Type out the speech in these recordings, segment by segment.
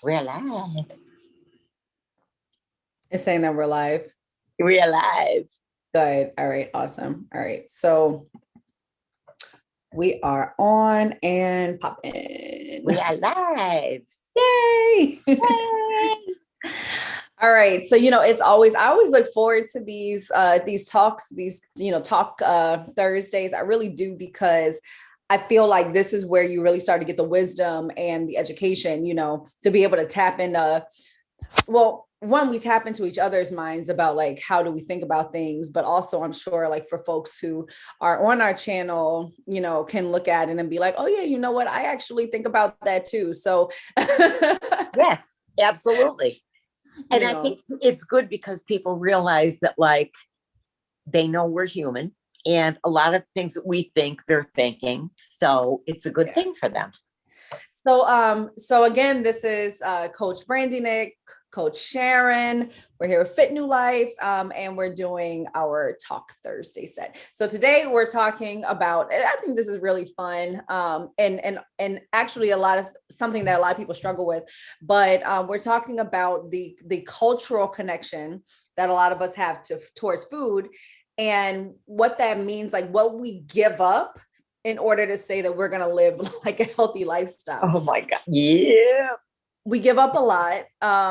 We're alive. It's saying that we're live. We're alive. Good. All right. Awesome. All right. So we are on and popping. We are live. Yay. Yay. All right. So, I always look forward to these talks, talk Thursdays. I really do, because I feel like this is where you really start to get the wisdom and the education, to be able to tap into, well, one, we tap into each other's minds about like, how do we think about things, but also I'm sure like for folks who are on our channel, can look at it and be like, oh yeah, you know what? I actually think about that too. So yes, absolutely. And I think it's good because people realize that like they know we're human and a lot of things that we think they're thinking. So it's a good thing for them. So again, this is Coach Brandi, Coach Sharon. We're here with Fit New Life, and we're doing our Talk Thursday set. So today we're talking about, I think this is really fun, and actually something that a lot of people struggle with, but we're talking about the cultural connection that a lot of us have towards food, and what that means, like what we give up in order to say that we're going to live like a healthy lifestyle. Oh my God. Yeah. We give up a lot.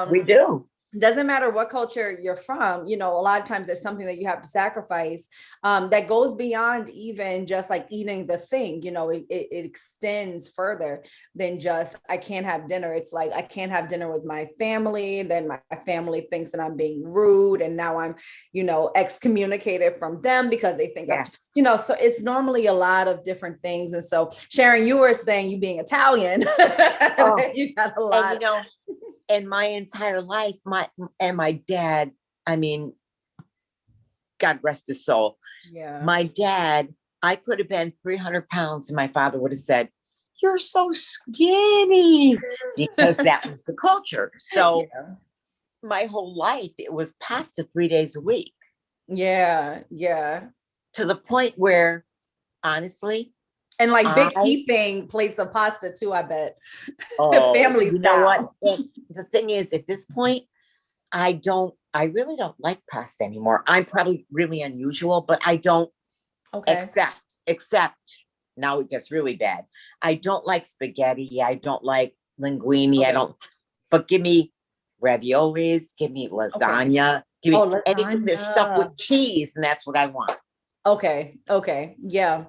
We do. Doesn't matter what culture you're from, a lot of times there's something that you have to sacrifice that goes beyond even just like eating the thing. It extends further than just, I can't have dinner. It's like, I can't have dinner with my family. Then my family thinks that I'm being rude. And now I'm, excommunicated from them because they think, yes. So it's normally a lot of different things. And so Sharon, you were saying, you being Italian, you got a lot. And, in my entire life, my dad, I mean, God rest his soul. Yeah. My dad, I could have been 300 pounds and my father would have said, you're so skinny, because that was the culture. So my whole life, it was pasta 3 days a week. Yeah. Yeah. To the point where, honestly, and like big heaping plates of pasta too, I bet. Oh, family you style. know what? The thing is, at this point, I really don't like pasta anymore. I'm probably really unusual, but I don't except now it gets really bad. I don't like spaghetti. I don't like linguine. But give me raviolis, give me lasagna, give me anything that's stuffed with cheese, and that's what I want. Okay. Yeah.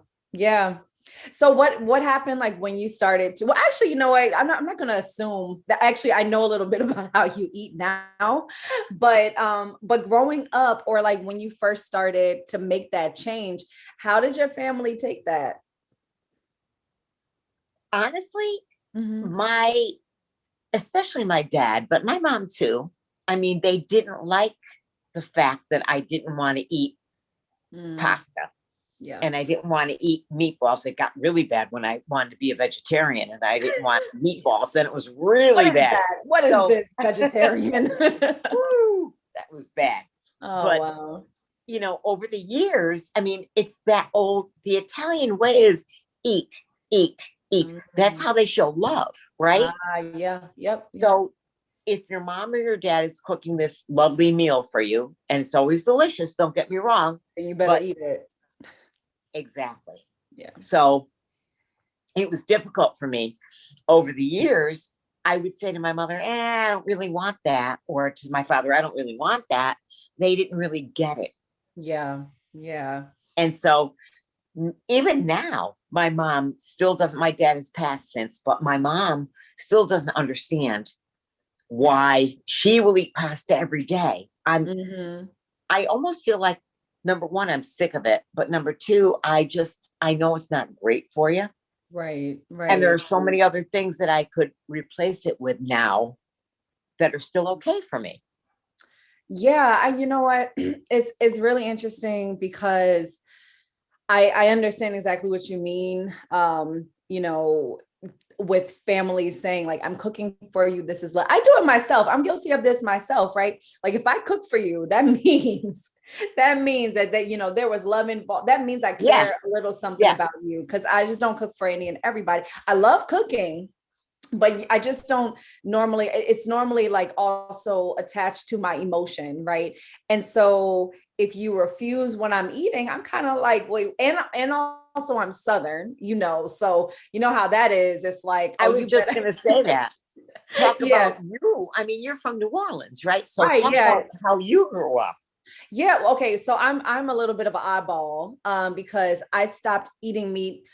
So what happened like when you started to, well, actually, you know what, I'm not going to assume that. Actually, I know a little bit about how you eat now, but growing up, or like when you first started to make that change, how did your family take that? Honestly, especially my dad, but my mom too. I mean, they didn't like the fact that I didn't want to eat pasta. Yeah. And I didn't want to eat meatballs. It got really bad when I wanted to be a vegetarian and I didn't want meatballs. And it was really bad. What is this vegetarian? Woo, that was bad. Oh, but, wow. Over the years, I mean, it's that old, the Italian way is eat. That's how they show love, right? Yeah. Yep. So if your mom or your dad is cooking this lovely meal for you, and it's always delicious, don't get me wrong. You better eat it. Exactly. Yeah. So it was difficult for me. Over the years, I would say to my mother, I don't really want that. Or to my father, I don't really want that. They didn't really get it. Yeah. Yeah. And so even now, my mom still doesn't, my dad has passed since, but my mom still doesn't understand why she will eat pasta every day. I almost feel like, number one, I'm sick of it. But number two, I know it's not great for you. Right. And there are so many other things that I could replace it with now that are still okay for me. Yeah. You know what? It's really interesting because I understand exactly what you mean. With families saying like, I'm cooking for you. This is, I do it myself. I'm guilty of this myself, right? Like if I cook for you, that means that there was love involved. That means I care a little something about you, because I just don't cook for any and everybody. I love cooking, but I just don't normally, it's normally like also attached to my emotion, right? And so if you refuse when I'm eating, I'm kind of like, wait, and also I'm Southern, so you know how that is. It's like, I oh, was you just better. going to say that. Talk Yeah, about you. I mean, you're from New Orleans, right? So right. talk Yeah. about how you grew up. Yeah. Okay. So I'm a little bit of an oddball, because I stopped eating meat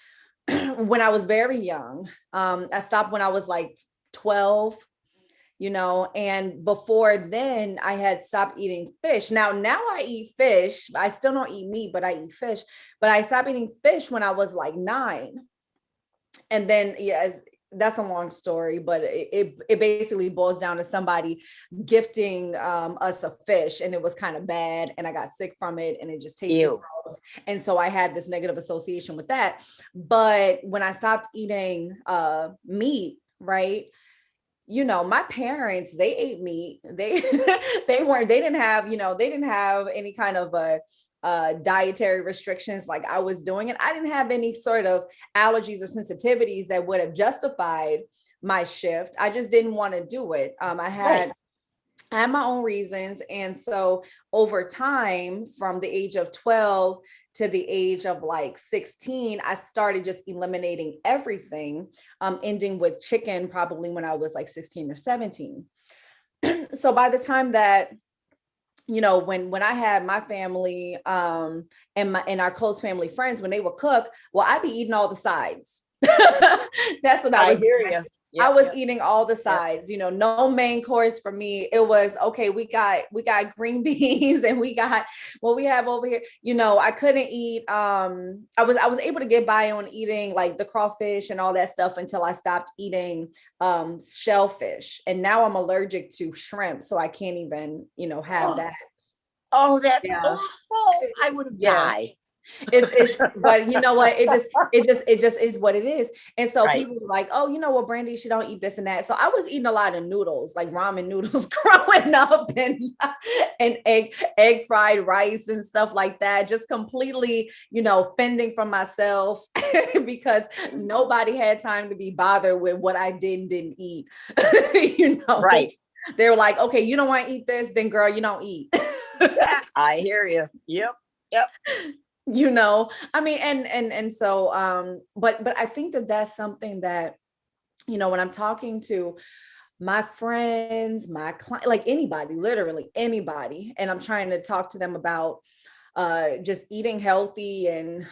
when I was very young. I stopped when I was like 12, and before then I had stopped eating fish. Now I eat fish. I still don't eat meat, but I eat fish. But I stopped eating fish when I was like 9. And then, yeah, that's a long story, but it basically boils down to somebody gifting us a fish, and it was kind of bad, and I got sick from it, and it just tasted Ew. gross. And so I had this negative association with that. But when I stopped eating meat, right? My parents, they ate meat. They they didn't have any kind of dietary restrictions like I was doing. And I didn't have any sort of allergies or sensitivities that would have justified my shift. I just didn't want to do it. Right. I had my own reasons. And so over time, from the age of 12 to the age of like 16, I started just eliminating everything, ending with chicken probably when I was like 16 or 17. So by the time that, when I had my family, and our close family friends, when they would cook, well, I'd be eating all the sides. That's what I I was hear doing. you. I Yep. was eating all the Yep. sides, no main course for me. It was okay. We got green beans, and we got what we have over here. I couldn't eat. I was able to get by on eating like the crawfish and all that stuff until I stopped eating shellfish, and now I'm allergic to shrimp, so I can't even have Oh, that. oh, that's Yeah, awful. I would have yeah. died. But you know what? It just is what it is. And so Right. people were like, oh, you know what, Brandy, she don't eat this and that. So I was eating a lot of noodles, like ramen noodles growing up, and egg fried rice and stuff like that. Just completely, fending from myself because nobody had time to be bothered with what I did and didn't eat. you know, Right. they were like, okay, you don't want to eat this, then girl, you don't eat. I hear you. Yep. Yep. I mean, and so but I think that that's something that, when I'm talking to my friends, my client, like anybody, literally anybody, and I'm trying to talk to them about just eating healthy, and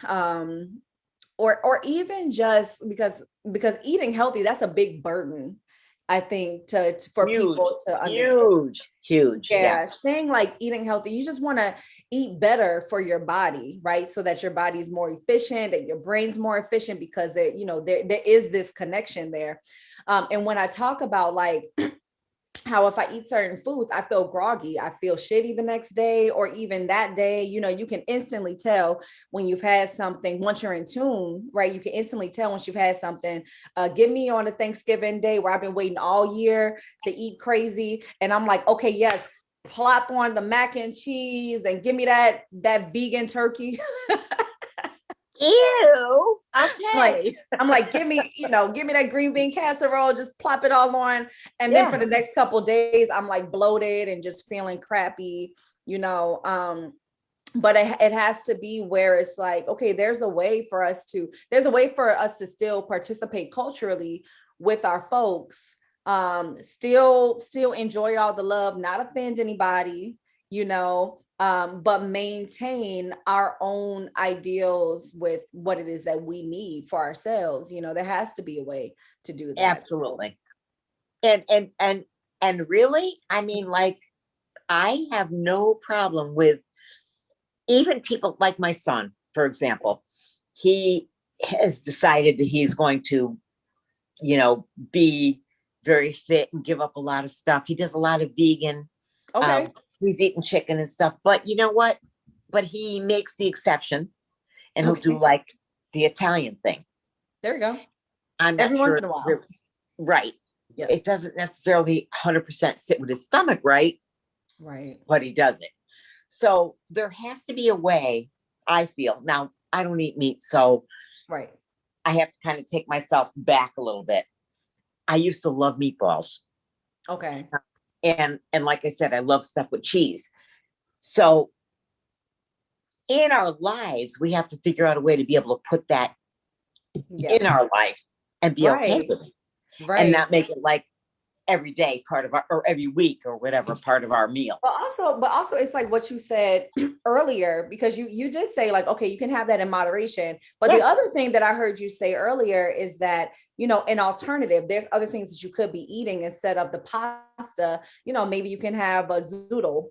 or even just because eating healthy, that's a big burden, I think, for Huge. people to undertake. Huge. Huge. Yeah, Yes. saying like eating healthy, you just want to eat better for your body, right? So that your body's more efficient and your brain's more efficient, because there is this connection there. And when I talk about like how if I eat certain foods, I feel groggy, I feel shitty the next day, or even that day, you can instantly tell when you've had something. Once you're in tune, right? You can instantly tell once you've had something. Give me on a Thanksgiving day where I've been waiting all year to eat crazy. And I'm like, okay, yes, plop on the mac and cheese and give me that vegan turkey. Ew. I'm like, Okay. I'm like, give me that green bean casserole, just plop it all on. And then for Yeah. the next couple of days, I'm like bloated and just feeling crappy, but it has to be where it's like, okay, there's a way for us to still participate culturally with our folks, still enjoy all the love, not offend anybody, but maintain our own ideals with what it is that we need for ourselves. There has to be a way to do that. Absolutely. And really, I mean, like, I have no problem with even people like my son, for example. He has decided that he's going to, be very fit and give up a lot of stuff. He does a lot of vegan. Okay, He's eating chicken and stuff. But you know what? But he makes the exception, and he'll do okay, like the Italian thing. there we go. I'm not Every once sure. in a while. Right. Yeah, It doesn't necessarily 100% sit with his stomach right, right, but he does it. So there has to be a way, I feel. Now, I don't eat meat, so right. I have to kind of take myself back a little bit. I used to love meatballs. Okay. And like I said, I love stuff with cheese. So in our lives, we have to figure out a way to be able to put that Yeah. in our life and be okay Right. with it and Right. not make it like every day part of our, or every week or whatever, part of our meals. But also it's like what you said earlier, because you did say like, okay, you can have that in moderation. But the Yes. other thing that I heard you say earlier is that, an alternative, there's other things that you could be eating instead of the pasta. Maybe you can have a zoodle,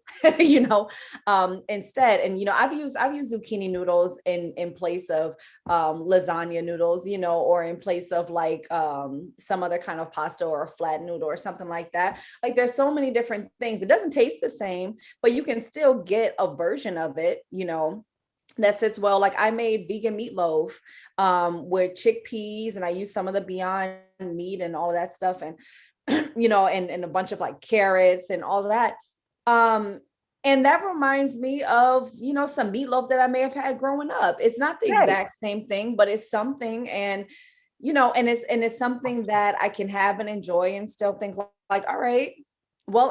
instead. And I've used zucchini noodles in place of lasagna noodles, or in place of like some other kind of pasta or a flat noodle or something like that. Like there's so many different things. It doesn't taste the same, but you can still get a version of it, that sits well. Like I made vegan meatloaf with chickpeas, and I used some of the Beyond Meat and all of that stuff, and and a bunch of like carrots and all of that. And that reminds me of, some meatloaf that I may have had growing up. It's not the Right. exact same thing, but it's something. And and it's something that I can have and enjoy and still think like, all right, well,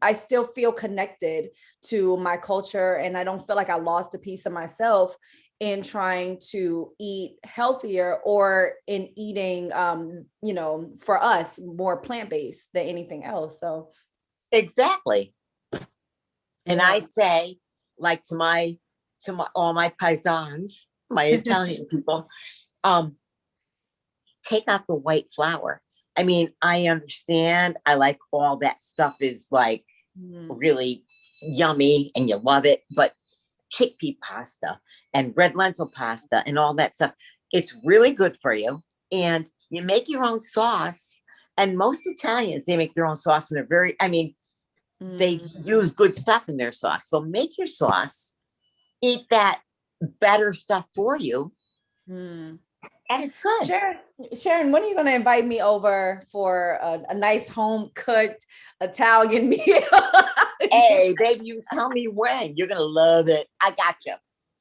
I still feel connected to my culture, and I don't feel like I lost a piece of myself in trying to eat healthier or in eating, for us more plant-based than anything else. So Exactly. And yeah. I say, like to my all my paisans, my Italian people, take out the white flour. I mean, I understand. I like all that stuff is like Mm. really yummy and you love it, but chickpea pasta and red lentil pasta and all that stuff, it's really good for you. And you make your own sauce. And most Italians, they make their own sauce and they're very, I mean, they Mm. use good stuff in their sauce. So make your sauce, eat that better stuff for you, Mm. and it's good. Sharon, when are you going to invite me over for a nice home cooked Italian meal? Hey, baby, you tell me when. You're going to love it. I got you.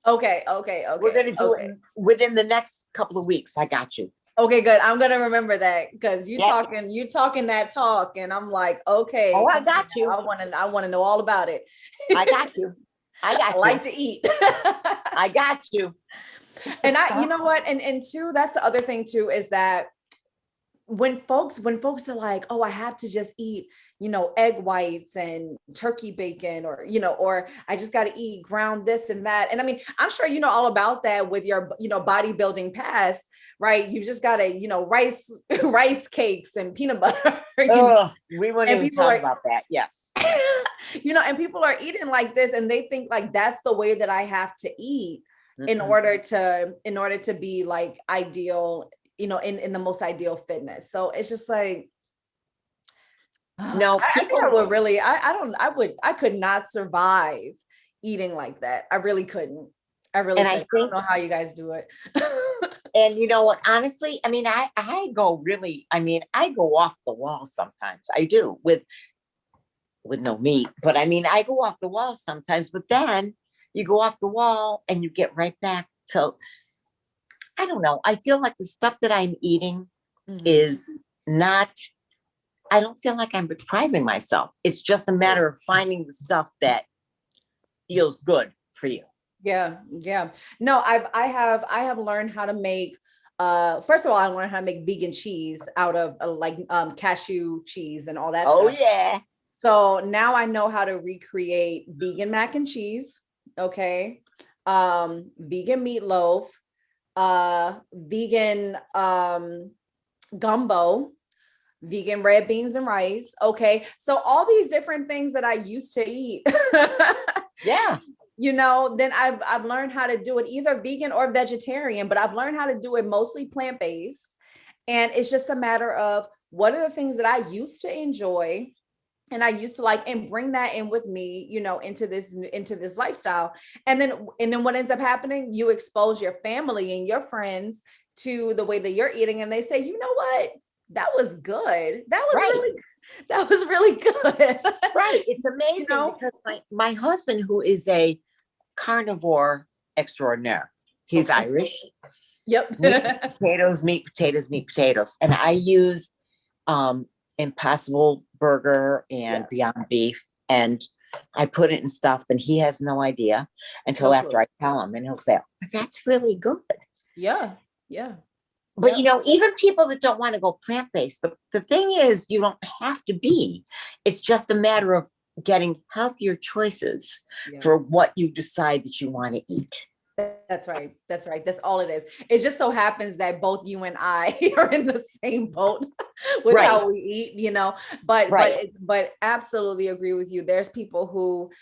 Okay. We're going to do it within the next couple of weeks. I got you. Okay, good. I'm gonna remember that, because Yep. you talking that talk, and I'm like, okay, Oh, I come on got now. you. I want to know all about it. I got you. I I got you. like to eat. I got you. And you know what? And two, that's the other thing too, is that when folks are like, oh, I have to just eat, egg whites and turkey bacon, or I just got to eat ground this and that. And I mean, I'm sure you know all about that with your, bodybuilding past, right? You just got to, rice cakes and peanut butter. Oh, we wouldn't And even people talk are, about that. Yes. and people are eating like this, and they think like that's the way that I have to eat in Mm-mm. order to be like ideal, in the most ideal fitness. So it's just like, No, I think I people. would really, I could not survive eating like that. I really couldn't. I really And I couldn't. I don't think, know how you guys do it. and you know what, honestly, I mean, I go really, I mean, I go off the wall sometimes. I do with no meat, but I mean, I go off the wall sometimes, but then you go off the wall and you get right back to, I don't know. I feel like the stuff that I'm eating Mhm. is not, I don't feel like I'm depriving myself. It's just a matter of finding the stuff that feels good for you. Yeah. No, I have learned how to make, first of all, I learned how to make vegan cheese out of cashew cheese and all that Oh, stuff. yeah. So now I know how to recreate vegan mac and cheese. Okay. Vegan meatloaf, vegan gumbo, vegan red beans and rice. Okay. So all these different things that I used to eat. Yeah. Then I've learned how to do it either vegan or vegetarian, but I've learned how to do it mostly plant-based. And it's just a matter of what are the things that I used to enjoy and I used to like, and bring that in with me, into this lifestyle. And then what ends up happening, you expose your family and your friends to the way that you're eating, and they say, you know what? That was good. Right. That was really good. Right. It's amazing because my husband, who is a carnivore extraordinaire, he's Irish. Yep. Meat, potatoes, meat, potatoes, meat, potatoes. And I use Impossible Burger and Beyond Beef, and I put it in stuff, and he has no idea until after I tell him, and he'll say, "But that's really good." Yeah, yeah. But even people that don't want to go plant-based, the thing is, you don't have to be. It's just a matter of getting healthier choices for what you decide that you want to eat. That's right. That's right. That's all it is. It just so happens that both you and I are in the same boat with how we eat, but absolutely agree with you. There's people who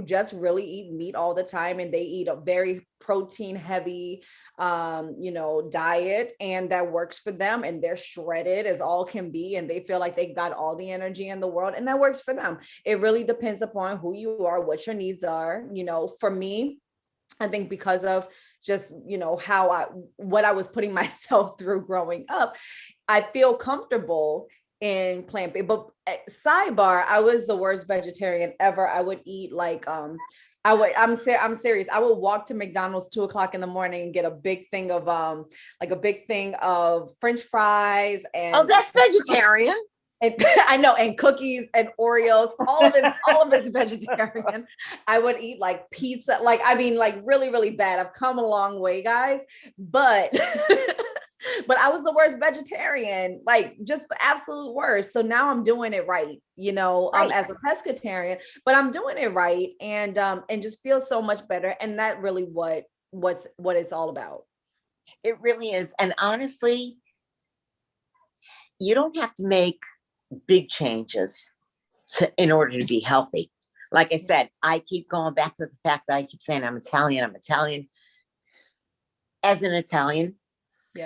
just really eat meat all the time, and they eat a very protein heavy, diet, and that works for them, and they're shredded as all can be, and they feel like they got all the energy in the world, and that works for them. It really depends upon who you are, what your needs are. For me, I think because of just, what I was putting myself through growing up, I feel comfortable in plant-based. But sidebar, I was the worst vegetarian ever. I would eat I'm serious. I would walk to McDonald's 2:00 in the morning and get a big thing of French fries and that's vegetarian. And I know, and cookies and Oreos, all of it's vegetarian. I would eat like pizza, like really, really bad. I've come a long way, guys, but but I was the worst vegetarian, like just the absolute worst. So now I'm doing it right, as a pescatarian, but I'm doing it right, and just feel so much better. And that really what it's all about. It really is. And honestly, you don't have to make big changes in order to be healthy. Like I said, I keep going back to the fact that I keep saying I'm Italian. As an Italian,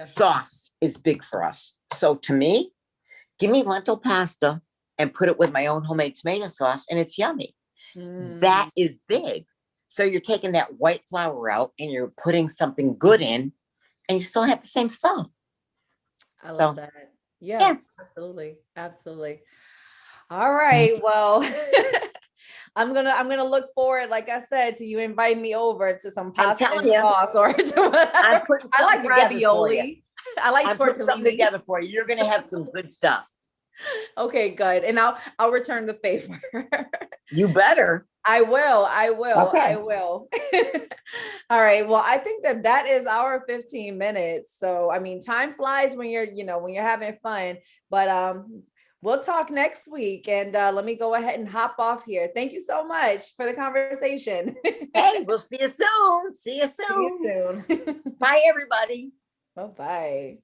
sauce is big for us. So to me, give me lentil pasta and put it with my own homemade tomato sauce, and it's yummy. That is big. So you're taking that white flour out and you're putting something good in, and you still have the same stuff. I love that. Yeah, absolutely. Absolutely. All right. Well, I'm gonna look forward, like I said, to you invite me over to some pasta and sauce or to whatever. I like ravioli. I like tortellini. Something together for you. You're gonna have some good stuff. Okay, good. And I'll return the favor. You better. I will. Okay. I will. All right. Well, I think that is our 15 minutes. So, I mean, time flies when you're having fun, but, we'll talk next week, and let me go ahead and hop off here. Thank you so much for the conversation. Hey, we'll see you soon. See you soon. See you soon. Bye, everybody. Bye-bye.